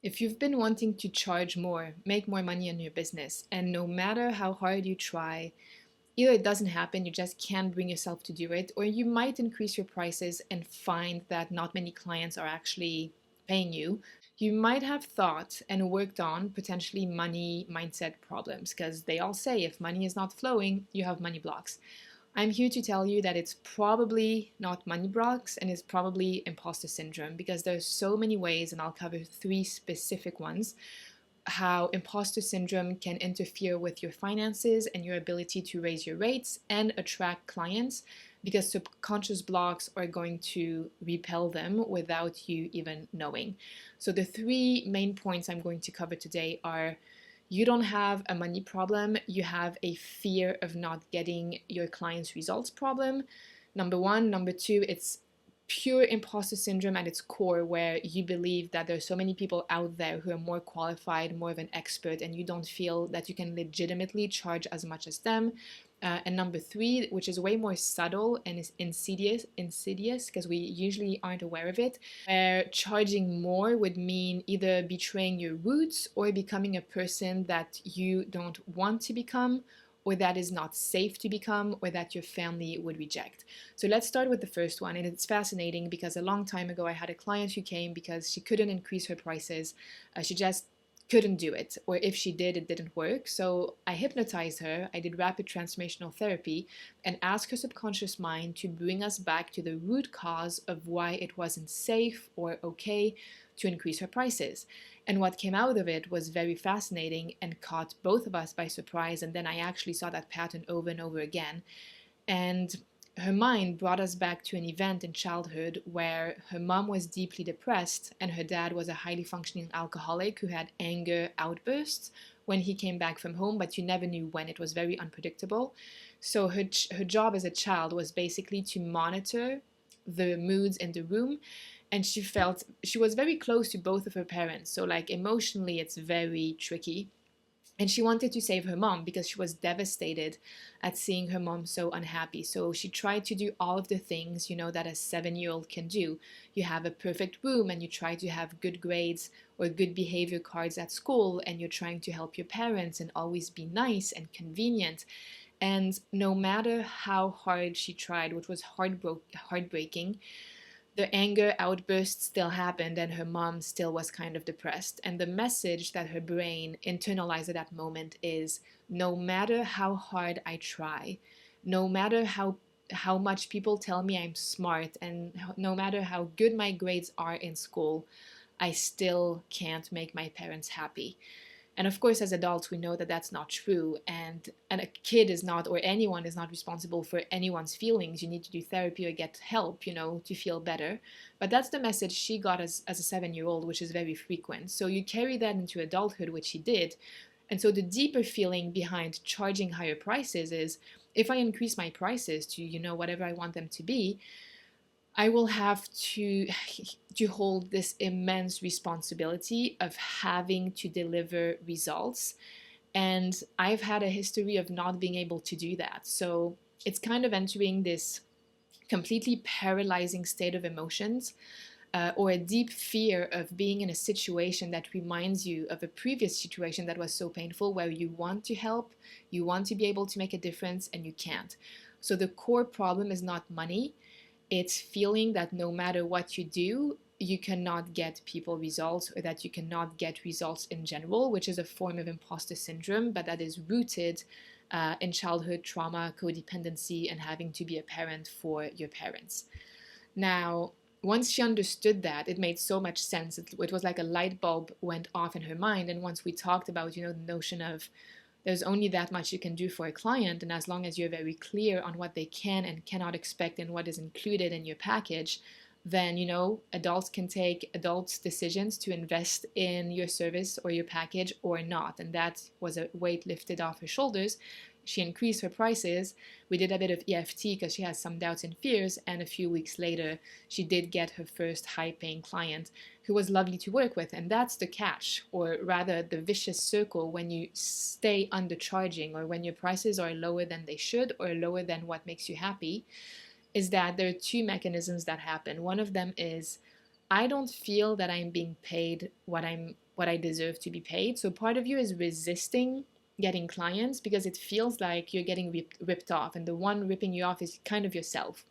If you've been wanting to charge more, make more money in your business, and no matter how hard you try, either it doesn't happen, you just can't bring yourself to do it, or you might increase your prices and find that not many clients are actually paying you, you might have thought and worked on potentially money mindset problems because they all say if money is not flowing, you have money blocks. I'm here to tell you that it's probably not money blocks and it's probably imposter syndrome because there's so many ways, and I'll cover three specific ones, how imposter syndrome can interfere with your finances and your ability to raise your rates and attract clients because subconscious blocks are going to repel them without you even knowing. So the three main points I'm going to cover today are: you don't have a money problem, you have a fear of not getting your clients' results problem. Number one. Number two, it's pure imposter syndrome at its core, where you believe that there's so many people out there who are more qualified, more of an expert, and you don't feel that you can legitimately charge as much as them. And number three, which is way more subtle and is insidious because we usually aren't aware of it, where charging more would mean either betraying your roots or becoming a person that you don't want to become, or that is not safe to become, or that your family would reject. So let's start with the first one. And it's fascinating because a long time ago, I had a client who came because she couldn't increase her prices. She just couldn't do it, or if she did, it didn't work. So I hypnotized her. I did rapid transformational therapy and asked her subconscious mind to bring us back to the root cause of why it wasn't safe or okay to increase her prices. And what came out of it was very fascinating and caught both of us by surprise. And then I actually saw that pattern over and over again. And her mind brought us back to an event in childhood where her mom was deeply depressed and her dad was a highly functioning alcoholic who had anger outbursts when he came back from home, but you never knew when. It was very unpredictable. So her job as a child was basically to monitor the moods in the room, and she felt she was very close to both of her parents. So like emotionally it's very tricky. And she wanted to save her mom because she was devastated at seeing her mom so unhappy. So she tried to do all of the things, that a 7-year-old can do. You have a perfect room and you try to have good grades or good behavior cards at school, and you're trying to help your parents and always be nice and convenient. And no matter how hard she tried, which was heartbreaking, the anger outburst still happened and her mom still was kind of depressed. And the message that her brain internalized at that moment is, no matter how hard I try, no matter how much people tell me I'm smart, and no matter how good my grades are in school, I still can't make my parents happy. And of course, as adults, we know that that's not true. And a kid is not, or anyone is not responsible for anyone's feelings. You need to do therapy or get help, to feel better. But that's the message she got as a 7-year-old, which is very frequent. So you carry that into adulthood, which she did. And so the deeper feeling behind charging higher prices is, if I increase my prices to, whatever I want them to be, I will have to hold this immense responsibility of having to deliver results. And I've had a history of not being able to do that. So it's kind of entering this completely paralyzing state of emotions, or a deep fear of being in a situation that reminds you of a previous situation that was so painful, where you want to help, you want to be able to make a difference, and you can't. So the core problem is not money. It's feeling that no matter what you do, you cannot get people results, or that you cannot get results in general, which is a form of imposter syndrome, but that is rooted in childhood trauma, codependency, and having to be a parent for your parents. Now, once she understood that, it made so much sense. It was like a light bulb went off in her mind. And once we talked about, the notion of there's only that much you can do for a client, and as long as you're very clear on what they can and cannot expect and what is included in your package, then adults can take adults decisions to invest in your service or your package or not. And that was a weight lifted off her shoulders. She increased her prices. We did a bit of EFT because she has some doubts and fears, and a few weeks later she did get her first high paying client who was lovely to work with. And that's the catch, or rather the vicious circle, when you stay undercharging, or when your prices are lower than they should or lower than what makes you happy, is that there are two mechanisms that happen. One of them is I don't feel that I'm being paid what I deserve to be paid. So part of you is resisting getting clients because it feels like you're getting ripped off, and the one ripping you off is kind of yourself.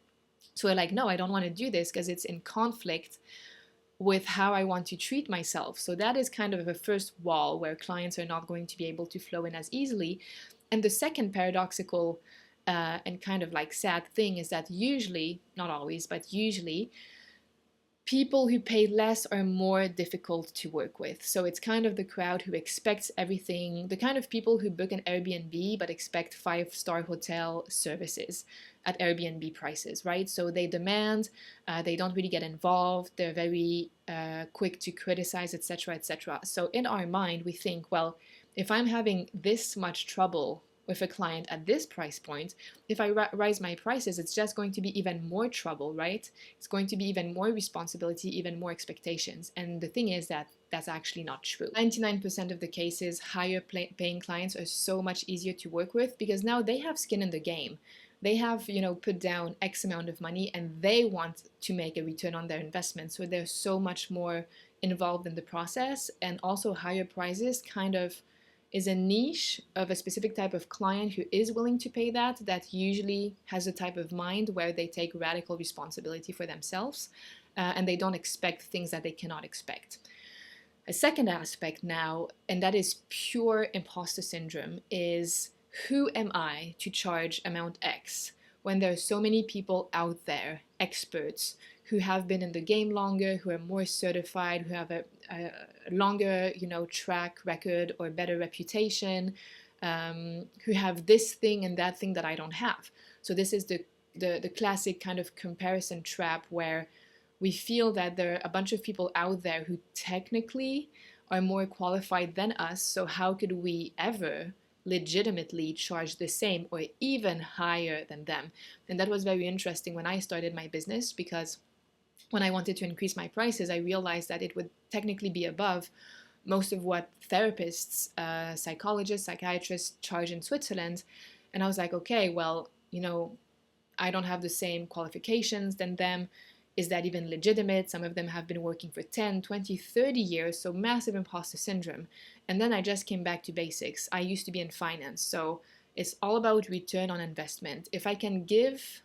So you're like, no, I don't want to do this because it's in conflict with how I want to treat myself. So that is kind of a first wall where clients are not going to be able to flow in as easily. And the second paradoxical and kind of like sad thing is that usually, not always, but usually, people who pay less are more difficult to work with. So it's kind of the crowd who expects everything, the kind of people who book an Airbnb but expect 5-star hotel services at Airbnb prices, right? So they demand, they don't really get involved, they're very quick to criticize, etc., etc. So in our mind, we think, well, if I'm having this much trouble with a client at this price point, if I rise my prices, it's just going to be even more trouble, right? It's going to be even more responsibility, even more expectations. And the thing is that that's actually not true. 99% of the cases, higher paying clients are so much easier to work with because now they have skin in the game. They have, put down X amount of money and they want to make a return on their investment. So they're so much more involved in the process, and also higher prices kind of is a niche of a specific type of client who is willing to pay that usually has a type of mind where they take radical responsibility for themselves, and they don't expect things that they cannot expect. A second aspect now, and that is pure imposter syndrome, is who am I to charge amount X when there are so many people out there, experts, who have been in the game longer, who are more certified, who have a longer, track record or better reputation, who have this thing and that thing that I don't have. So this is the classic kind of comparison trap where we feel that there are a bunch of people out there who technically are more qualified than us. So how could we ever legitimately charge the same or even higher than them? And that was very interesting when I started my business, because when I wanted to increase my prices, I realized that it would technically be above most of what therapists, psychologists, psychiatrists charge in Switzerland. And I was like, okay, well, I don't have the same qualifications than them. Is that even legitimate? Some of them have been working for 10, 20, 30 years, so massive imposter syndrome. And then I just came back to basics. I used to be in finance, so it's all about return on investment. If I can give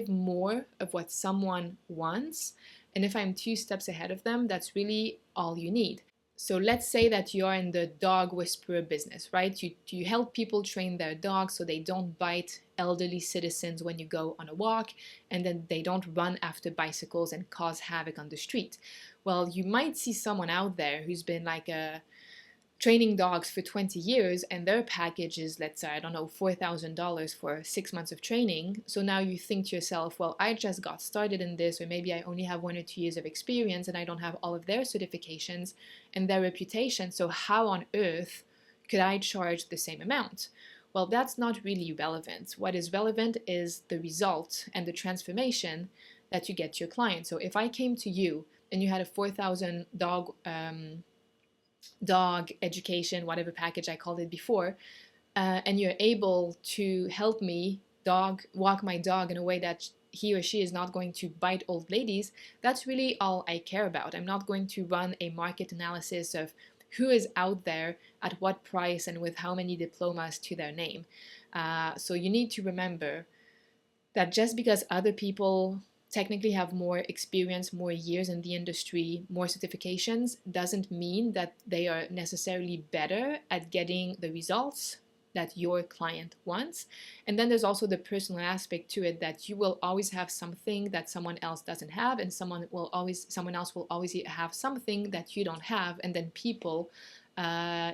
more of what someone wants, and if I'm 2 steps ahead of them, that's really all you need. So let's say that you're in the dog whisperer business, right? You help people train their dogs so they don't bite elderly citizens when you go on a walk, and then they don't run after bicycles and cause havoc on the street. Well, you might see someone out there who's been like training dogs for 20 years, and their package is, let's say, I don't know, $4,000 for 6 months of training. So now you think to yourself, well, I just got started in this, or maybe I only have 1 or 2 years of experience and I don't have all of their certifications and their reputation. So how on earth could I charge the same amount? Well, that's not really relevant. What is relevant is the result and the transformation that you get to your client. So if I came to you and you had a 4,000 dog education, whatever package I called it before, and you're able to help me walk my dog in a way that he or she is not going to bite old ladies, that's really all I care about. I'm not going to run a market analysis of who is out there at what price and with how many diplomas to their name. So you need to remember that just because other people technically have more experience, more years in the industry, more certifications, doesn't mean that they are necessarily better at getting the results that your client wants. And then there's also the personal aspect to it, that you will always have something that someone else doesn't have, and someone else will always have something that you don't have, and then people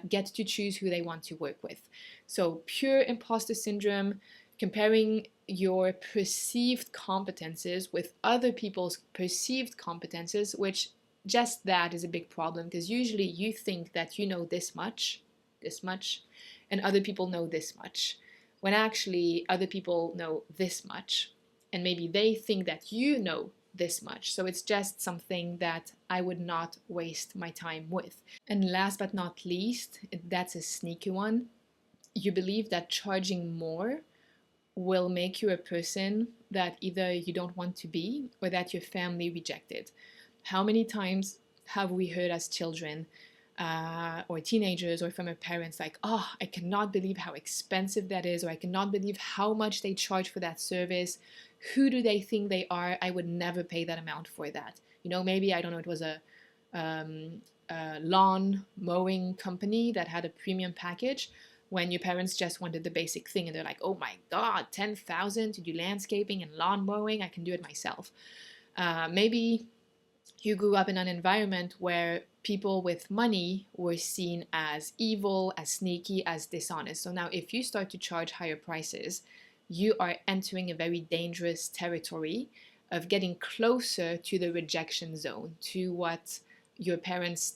get to choose who they want to work with. So pure imposter syndrome, comparing your perceived competences with other people's perceived competences, which just that is a big problem, because usually you think that you know this much, and other people know this much, when actually other people know this much, and maybe they think that you know this much. So it's just something that I would not waste my time with. And last but not least, that's a sneaky one. You believe that charging more will make you a person that either you don't want to be or that your family rejected. How many times have we heard as children or teenagers or from our parents like, oh, I cannot believe how expensive that is, or I cannot believe how much they charge for that service. Who do they think they are? I would never pay that amount for that. You know, maybe, I don't know, it was a lawn mowing company that had a premium package when your parents just wanted the basic thing and they're like, oh my God, 10,000 to do landscaping and lawn mowing, I can do it myself. Maybe you grew up in an environment where people with money were seen as evil, as sneaky, as dishonest. So now if you start to charge higher prices, you are entering a very dangerous territory of getting closer to the rejection zone, to what your parents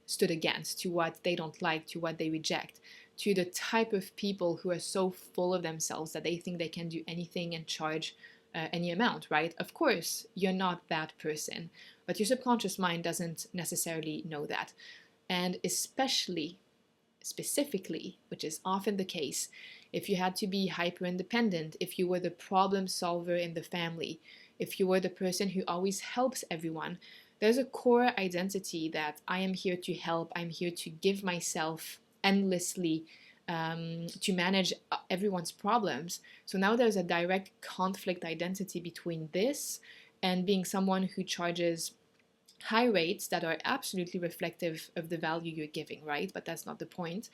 stood against, to what they don't like, to what they reject, to the type of people who are so full of themselves that they think they can do anything and charge any amount, right? Of course, you're not that person, but your subconscious mind doesn't necessarily know that. And specifically, which is often the case, if you had to be hyper independent, if you were the problem solver in the family, if you were the person who always helps everyone, there's a core identity that I am here to help, I'm here to give myself endlessly to manage everyone's problems. So now there's a direct conflict identity between this and being someone who charges high rates that are absolutely reflective of the value you're giving, right? But that's not the point.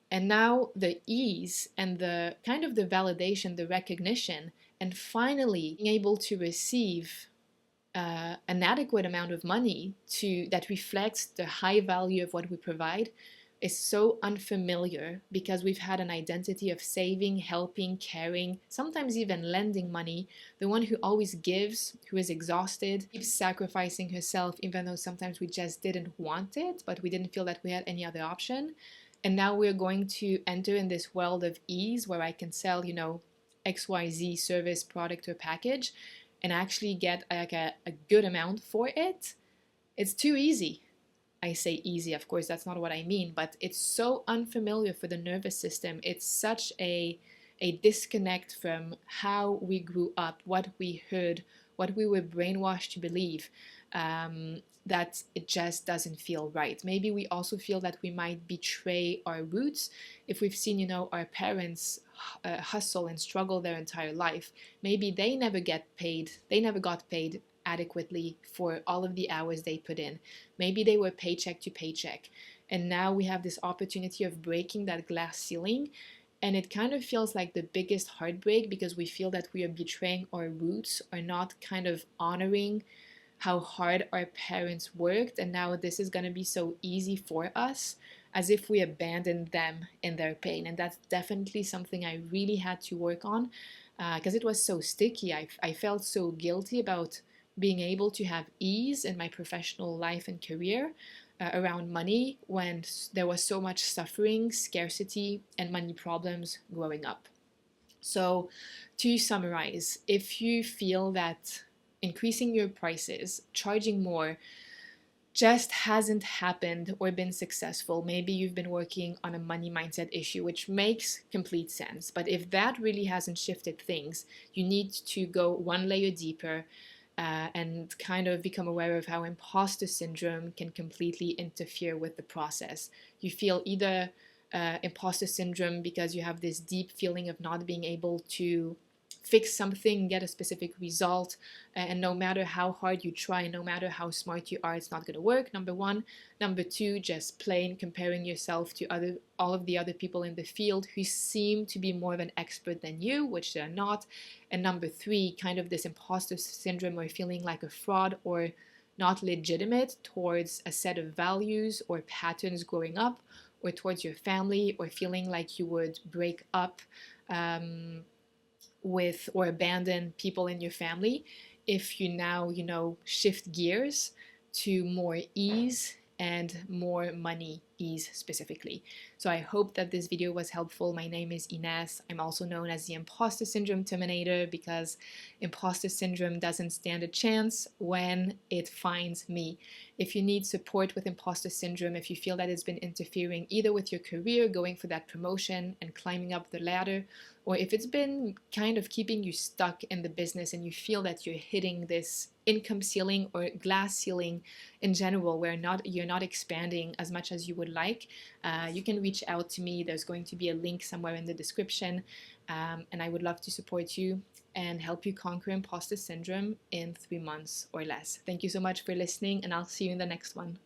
And now the ease and the kind of the validation, the recognition, and finally being able to receive an adequate amount of money that reflects the high value of what we provide is so unfamiliar because we've had an identity of saving, helping, caring, sometimes even lending money. The one who always gives, who is exhausted, keeps sacrificing herself, even though sometimes we just didn't want it, but we didn't feel that we had any other option. And now we're going to enter in this world of ease where I can sell, XYZ service, product, or package and actually get like a good amount for it. It's too easy. I say easy, of course, that's not what I mean, but it's so unfamiliar for the nervous system. It's such a disconnect from how we grew up, what we heard, what we were brainwashed to believe, that it just doesn't feel right. Maybe we also feel that we might betray our roots if we've seen, our parents hustle and struggle their entire life. Maybe they never got paid adequately for all of the hours they put in. Maybe they were paycheck to paycheck. And now we have this opportunity of breaking that glass ceiling. And it kind of feels like the biggest heartbreak because we feel that we are betraying our roots or not kind of honoring how hard our parents worked. And now this is going to be so easy for us, as if we abandoned them in their pain. And that's definitely something I really had to work on because it was so sticky. I felt so guilty about being able to have ease in my professional life and career around money when there was so much suffering, scarcity, and money problems growing up. So to summarize, if you feel that increasing your prices, charging more, just hasn't happened or been successful, maybe you've been working on a money mindset issue, which makes complete sense. But if that really hasn't shifted things, you need to go one layer deeper and kind of become aware of how imposter syndrome can completely interfere with the process. You feel either imposter syndrome because you have this deep feeling of not being able to fix something, get a specific result, and no matter how hard you try, no matter how smart you are, it's not going to work, number one. Number two, just plain comparing yourself to all of the other people in the field who seem to be more of an expert than you, which they're not. And number three, kind of this imposter syndrome or feeling like a fraud or not legitimate towards a set of values or patterns growing up, or towards your family, or feeling like you would break up with or abandon people in your family if you now, shift gears to more ease and more money ease specifically. So I hope that this video was helpful. My name is Ines. I'm also known as the Imposter Syndrome Terminator because imposter syndrome doesn't stand a chance when it finds me. If you need support with imposter syndrome, if you feel that it's been interfering either with your career, going for that promotion and climbing up the ladder, or if it's been kind of keeping you stuck in the business and you feel that you're hitting this income ceiling or glass ceiling in general, where you're not expanding as much as you would like, you can reach out to me. There's going to be a link somewhere in the description, and I would love to support you and help you conquer imposter syndrome in 3 months or less. Thank you so much for listening, and I'll see you in the next one.